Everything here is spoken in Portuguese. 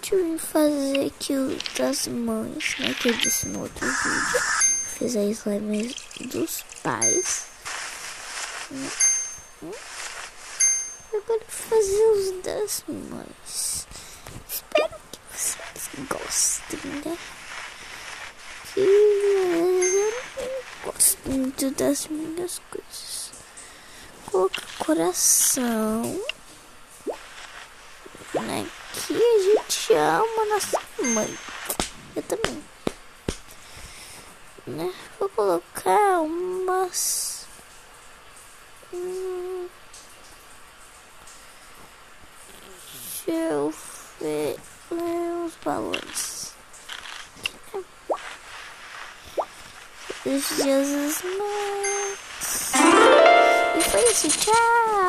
gente vem fazer aqui o das mães, né? Que eu disse no outro vídeo. Fiz a slime dos pais. Agora vou fazer os das mães. Espero que vocês gostem, né? Que eu não gosto muito das minhas coisas. Colocar coração, né? Que a gente ama nossa mãe. Eu também, né? Vou colocar umas deixa eu ver os balões. Os dias das mães. E foi isso, tchau.